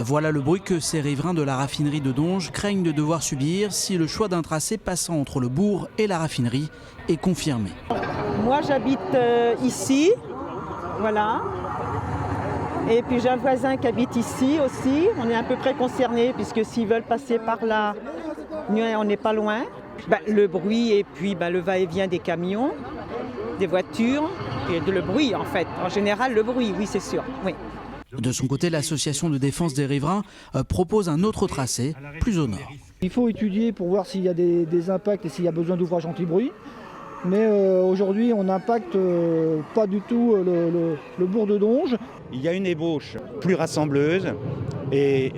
Voilà le bruit que ces riverains de la raffinerie de Donges craignent de devoir subir si le choix d'un tracé passant entre le bourg et la raffinerie est confirmé. Moi j'habite ici, voilà. Et puis j'ai un voisin qui habite ici aussi. On est à peu près concernés puisque s'ils veulent passer par là, on n'est pas loin. Le bruit et puis le va-et-vient des camions, des voitures, et le bruit en fait. En général le bruit, oui c'est sûr. Oui. De son côté, l'association de défense des riverains propose un autre tracé, plus au nord. Il faut étudier pour voir s'il y a des impacts et s'il y a besoin d'ouvrages anti-bruit. Mais aujourd'hui, on n'impacte pas du tout le bourg de Donges. Il y a une ébauche plus rassembleuse et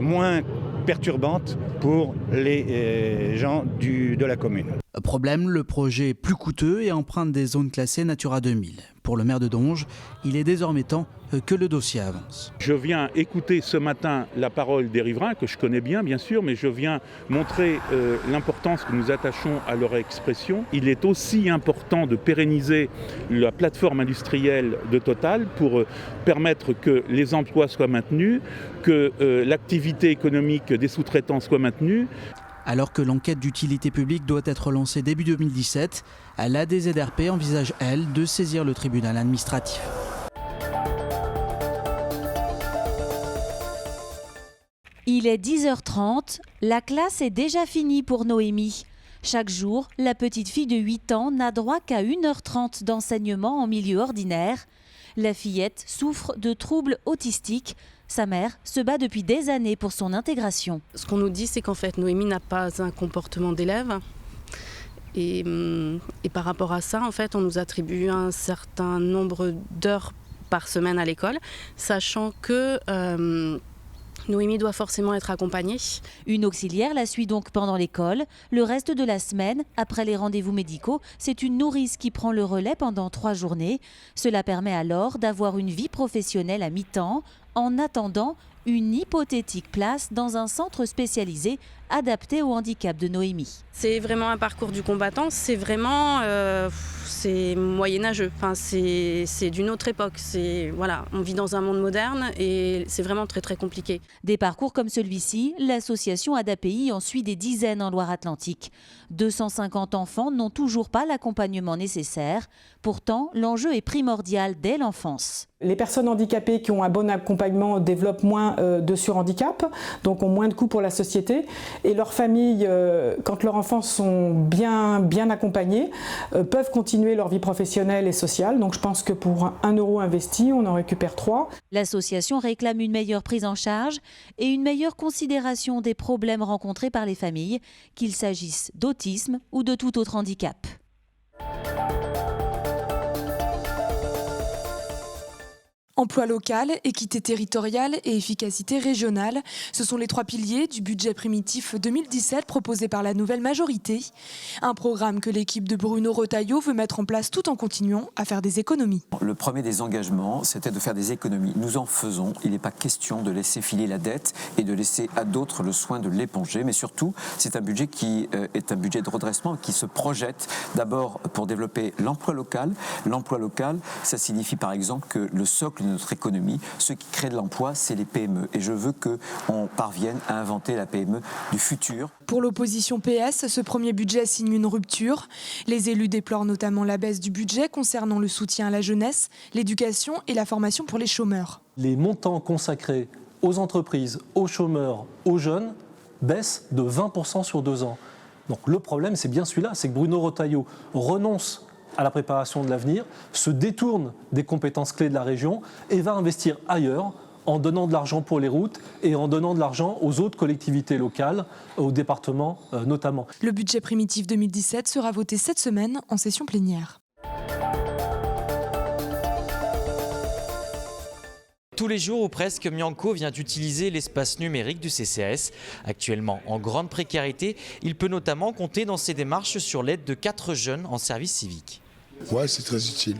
moins perturbante pour les gens de la commune. Problème, le projet est plus coûteux et emprunte des zones classées Natura 2000. Pour le maire de Donges, il est désormais temps que le dossier avance. Je viens écouter ce matin la parole des riverains, que je connais bien sûr, mais je viens montrer l'importance que nous attachons à leur expression. Il est aussi important de pérenniser la plateforme industrielle de Total pour permettre que les emplois soient maintenus, que l'activité économique des sous-traitants soit maintenue. Alors que l'enquête d'utilité publique doit être lancée début 2017, la DZRP envisage, elle, de saisir le tribunal administratif. Il est 10h30, la classe est déjà finie pour Noémie. Chaque jour, la petite fille de 8 ans n'a droit qu'à 1h30 d'enseignement en milieu ordinaire. La fillette souffre de troubles autistiques. Sa mère se bat depuis des années pour son intégration. Ce qu'on nous dit, c'est qu'en fait, Noémie n'a pas un comportement d'élève. Et par rapport à ça, en fait, on nous attribue un certain nombre d'heures par semaine à l'école, sachant que Noémie doit forcément être accompagnée. Une auxiliaire la suit donc pendant l'école. Le reste de la semaine, après les rendez-vous médicaux, c'est une nourrice qui prend le relais pendant 3 journées. Cela permet alors d'avoir une vie professionnelle à mi-temps, en attendant une hypothétique place dans un centre spécialisé adapté au handicap de Noémie. C'est vraiment un parcours du combattant, c'est vraiment c'est moyenâgeux, c'est d'une autre époque. Voilà, on vit dans un monde moderne et c'est vraiment très compliqué. Des parcours comme celui-ci, l'association ADAPI en suit des dizaines en Loire-Atlantique. 250 enfants n'ont toujours pas l'accompagnement nécessaire. Pourtant, l'enjeu est primordial dès l'enfance. Les personnes handicapées qui ont un bon accompagnement développent moins de surhandicap, donc ont moins de coûts pour la société. Et leurs familles, quand leurs enfants sont bien accompagnés, peuvent continuer leur vie professionnelle et sociale. Donc je pense que pour 1 euro investi, on en récupère 3. L'association réclame une meilleure prise en charge et une meilleure considération des problèmes rencontrés par les familles, qu'il s'agisse d'autisme ou de tout autre handicap. Emploi local, équité territoriale et efficacité régionale, ce sont les 3 piliers du budget primitif 2017 proposé par la nouvelle majorité. Un programme que l'équipe de Bruno Retailleau veut mettre en place tout en continuant à faire des économies. Le premier des engagements, c'était de faire des économies. Nous en faisons. Il n'est pas question de laisser filer la dette et de laisser à d'autres le soin de l'éponger. Mais surtout, c'est un budget qui est un budget de redressement qui se projette d'abord pour développer l'emploi local. L'emploi local, ça signifie par exemple que le socle de notre économie, ce qui crée de l'emploi, c'est les PME. Et je veux qu'on parvienne à inventer la PME du futur. Pour l'opposition PS, ce premier budget signe une rupture. Les élus déplorent notamment la baisse du budget concernant le soutien à la jeunesse, l'éducation et la formation pour les chômeurs. Les montants consacrés aux entreprises, aux chômeurs, aux jeunes baissent de 20% sur 2 ans. Donc le problème, c'est bien celui-là, c'est que Bruno Retailleau renonce à la préparation de l'avenir, se détourne des compétences clés de la région et va investir ailleurs en donnant de l'argent pour les routes et en donnant de l'argent aux autres collectivités locales, aux départements notamment. Le budget primitif 2017 sera voté cette semaine en session plénière. Tous les jours ou presque, Mianco vient d'utiliser l'espace numérique du CCAS. Actuellement en grande précarité, il peut notamment compter dans ses démarches sur l'aide de 4 jeunes en service civique. Ouais, c'est très utile.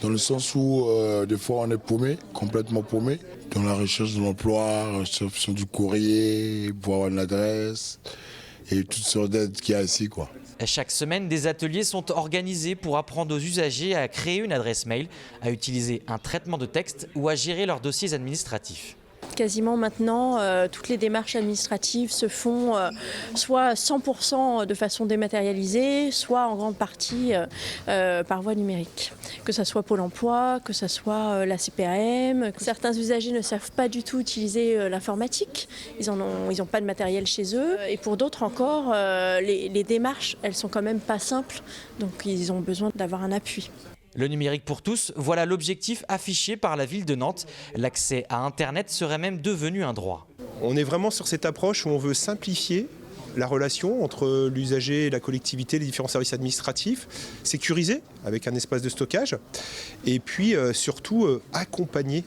Dans le sens où des fois on est paumé, complètement paumé, dans la recherche de l'emploi, réception du courrier, pour avoir une adresse et toutes sortes d'aides qu'il y a ici, quoi. Chaque semaine, des ateliers sont organisés pour apprendre aux usagers à créer une adresse mail, à utiliser un traitement de texte ou à gérer leurs dossiers administratifs. Quasiment maintenant, toutes les démarches administratives se font soit 100% de façon dématérialisée, soit en grande partie par voie numérique. Que ce soit Pôle emploi, que ce soit la CPAM. Certains usagers ne savent pas du tout utiliser l'informatique, ils n'ont pas de matériel chez eux. Et pour d'autres encore, les démarches, elles sont quand même pas simples, donc ils ont besoin d'avoir un appui. Le numérique pour tous, voilà l'objectif affiché par la ville de Nantes. L'accès à Internet serait même devenu un droit. On est vraiment sur cette approche où on veut simplifier la relation entre l'usager et la collectivité, les différents services administratifs, sécuriser avec un espace de stockage et puis surtout accompagner.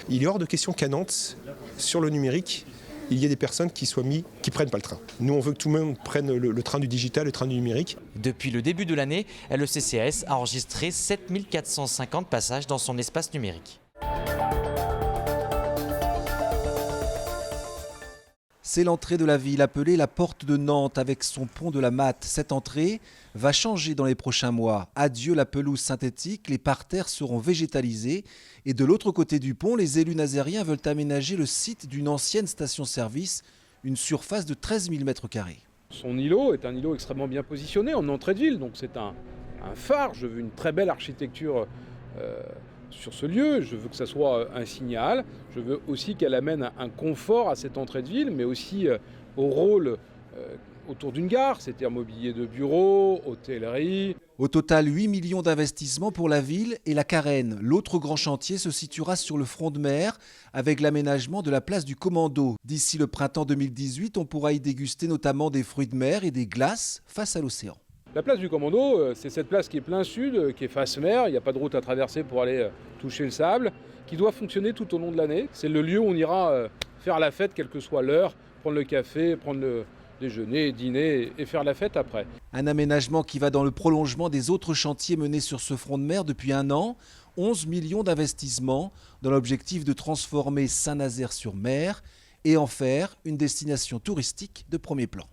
Il est hors de question qu'à Nantes, sur le numérique, il y a des personnes qui prennent pas le train. Nous, on veut que tout le monde prenne le train du digital, le train du numérique. Depuis le début de l'année, le CCAS a enregistré 7450 passages dans son espace numérique. C'est l'entrée de la ville appelée la Porte de Nantes avec son pont de la Matte. Cette entrée va changer dans les prochains mois. Adieu la pelouse synthétique, les parterres seront végétalisés. Et de l'autre côté du pont, les élus nazériens veulent aménager le site d'une ancienne station-service, une surface de 13 000 m². Son îlot est un îlot extrêmement bien positionné en entrée de ville, donc c'est un phare. Je veux une très belle architecture sur ce lieu, je veux que ça soit un signal, je veux aussi qu'elle amène un confort à cette entrée de ville, mais aussi au rôle autour d'une gare, c'est-à-dire mobilier de bureau, hôtellerie. Au total, 8 millions d'investissements pour la ville et la Carène. L'autre grand chantier se situera sur le front de mer avec l'aménagement de la place du Commando. D'ici le printemps 2018, on pourra y déguster notamment des fruits de mer et des glaces face à l'océan. La place du Commando, c'est cette place qui est plein sud, qui est face mer, il n'y a pas de route à traverser pour aller toucher le sable, qui doit fonctionner tout au long de l'année. C'est le lieu où on ira faire la fête, quelle que soit l'heure, prendre le café, prendre le déjeuner, dîner et faire la fête après. Un aménagement qui va dans le prolongement des autres chantiers menés sur ce front de mer depuis un an. 11 millions d'investissements dans l'objectif de transformer Saint-Nazaire-sur-Mer et en faire une destination touristique de premier plan.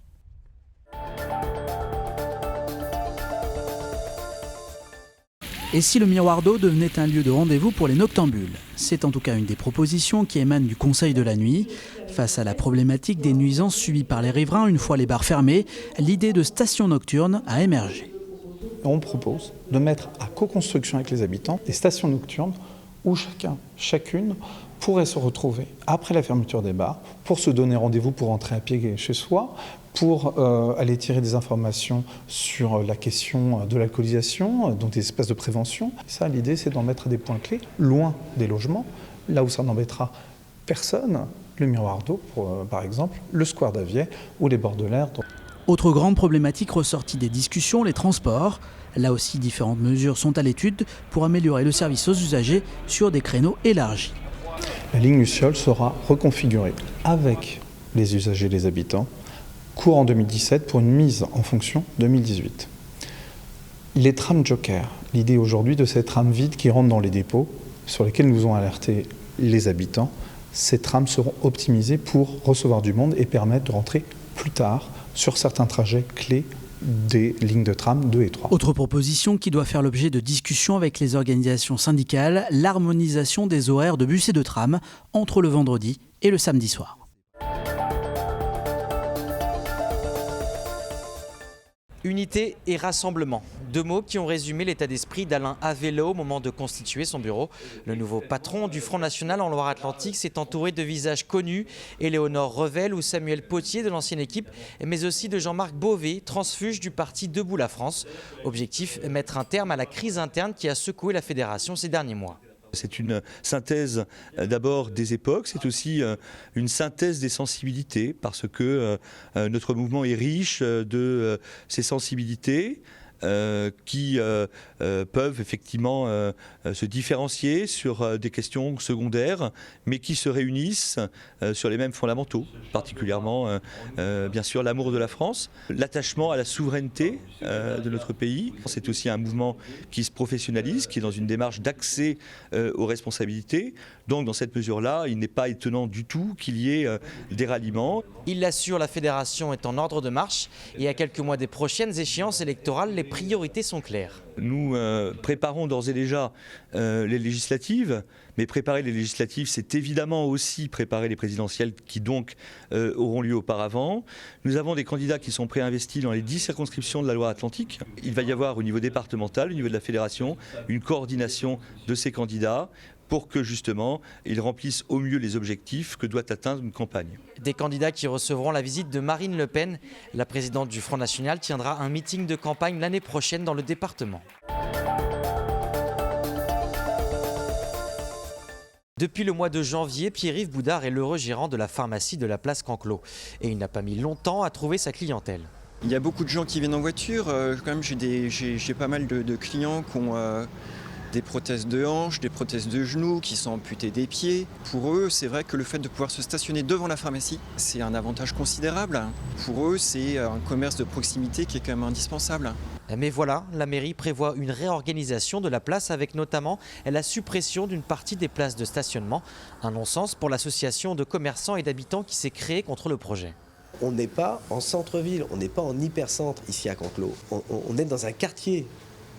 Et si le miroir d'eau devenait un lieu de rendez-vous pour les noctambules? C'est en tout cas une des propositions qui émanent du Conseil de la nuit. Face à la problématique des nuisances subies par les riverains une fois les bars fermés, l'idée de station nocturne a émergé. On propose de mettre à co-construction avec les habitants des stations nocturnes où chacune pourrait se retrouver après la fermeture des bars pour se donner rendez-vous pour rentrer à pied chez soi, pour aller tirer des informations sur la question de l'alcoolisation, donc des espaces de prévention. Ça, l'idée, c'est d'en mettre à des points clés, loin des logements, là où ça n'embêtera personne. Le miroir d'eau, par exemple, le square d'Avier ou les bords de l'air. Autre grande problématique ressortie des discussions, les transports. Là aussi, différentes mesures sont à l'étude pour améliorer le service aux usagers sur des créneaux élargis. La ligne Luciole sera reconfigurée avec les usagers et les habitants courant 2017 pour une mise en fonction 2018. Les trams Joker, l'idée aujourd'hui de ces trams vides qui rentrent dans les dépôts, sur lesquels nous ont alerté les habitants, ces trams seront optimisés pour recevoir du monde et permettre de rentrer plus tard sur certains trajets clés des lignes de tram 2 et 3. Autre proposition qui doit faire l'objet de discussions avec les organisations syndicales, l'harmonisation des horaires de bus et de tram entre le vendredi et le samedi soir. Unité et rassemblement. Deux mots qui ont résumé l'état d'esprit d'Alain Avella au moment de constituer son bureau. Le nouveau patron du Front National en Loire-Atlantique s'est entouré de visages connus, Éléonore Revel ou Samuel Potier de l'ancienne équipe, mais aussi de Jean-Marc Beauvais, transfuge du parti Debout la France. Objectif, mettre un terme à la crise interne qui a secoué la fédération ces derniers mois. C'est une synthèse d'abord des époques, c'est aussi une synthèse des sensibilités, parce que notre mouvement est riche de ces sensibilités qui peuvent effectivement se différencier sur des questions secondaires, mais qui se réunissent sur les mêmes fondamentaux, particulièrement bien sûr l'amour de la France, l'attachement à la souveraineté de notre pays. C'est aussi un mouvement qui se professionnalise, qui est dans une démarche d'accès aux responsabilités. Donc dans cette mesure-là, il n'est pas étonnant du tout qu'il y ait des ralliements. Il l'assure, la fédération est en ordre de marche et à quelques mois des prochaines échéances électorales, les priorités sont claires. Nous préparons d'ores et déjà les législatives, mais préparer les législatives, c'est évidemment aussi préparer les présidentielles qui donc auront lieu auparavant. Nous avons des candidats qui sont préinvestis dans les 10 circonscriptions de la Loire-Atlantique. Il va y avoir au niveau départemental, au niveau de la fédération, une coordination de ces candidats pour que justement ils remplissent au mieux les objectifs que doit atteindre une campagne. Des candidats qui recevront la visite de Marine Le Pen. La présidente du Front National tiendra un meeting de campagne l'année prochaine dans le département. Depuis le mois de janvier, Pierre-Yves Boudard est l'heureux gérant de la pharmacie de la place Canclos. Et il n'a pas mis longtemps à trouver sa clientèle. Il y a beaucoup de gens qui viennent en voiture. Quand même, j'ai pas mal de clients qui ont des prothèses de hanches, des prothèses de genoux, qui sont amputés des pieds. Pour eux, c'est vrai que le fait de pouvoir se stationner devant la pharmacie, c'est un avantage considérable. Pour eux, c'est un commerce de proximité qui est quand même indispensable. Mais voilà, la mairie prévoit une réorganisation de la place avec notamment la suppression d'une partie des places de stationnement. Un non-sens pour l'association de commerçants et d'habitants qui s'est créée contre le projet. On n'est pas en centre-ville, on n'est pas en hypercentre ici à Canclos. On est dans un quartier.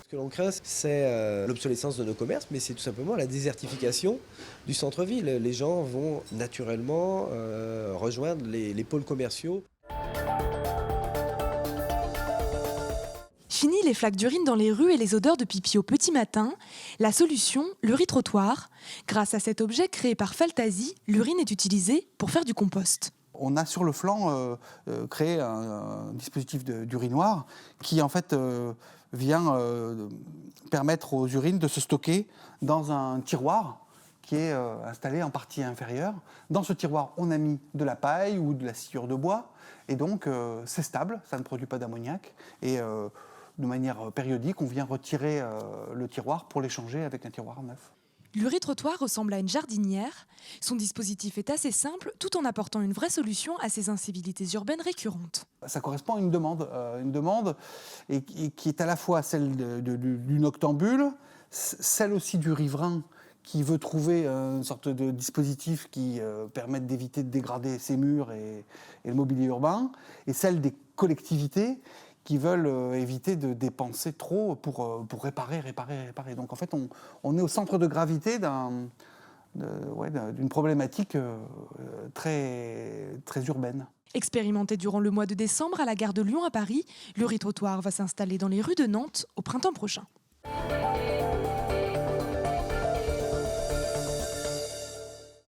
Ce que l'on craint, c'est l'obsolescence de nos commerces, mais c'est tout simplement la désertification du centre-ville. Les gens vont naturellement rejoindre les pôles commerciaux. Fini les flaques d'urine dans les rues et les odeurs de pipi au petit matin. La solution, le riz-trottoir. Grâce à cet objet créé par Faltasi, l'urine est utilisée pour faire du compost. On a sur le flanc créé un dispositif d'urinoir qui en fait vient permettre aux urines de se stocker dans un tiroir qui est installé en partie inférieure. Dans ce tiroir, on a mis de la paille ou de la sciure de bois et donc c'est stable, ça ne produit pas d'ammoniac et de manière périodique, on vient retirer le tiroir pour l'échanger avec un tiroir neuf. Le riz-trottoir ressemble à une jardinière. Son dispositif est assez simple, tout en apportant une vraie solution à ces incivilités urbaines récurrentes. Ça correspond à une demande et qui est à la fois celle du noctambule, celle aussi du riverain qui veut trouver une sorte de dispositif qui permette d'éviter de dégrader ses murs et le mobilier urbain, et celle des collectivités qui veulent éviter de dépenser trop pour réparer. Donc en fait, on est au centre de gravité d'une problématique très urbaine. Expérimenté durant le mois de décembre à la gare de Lyon à Paris, le riz-trottoir va s'installer dans les rues de Nantes au printemps prochain.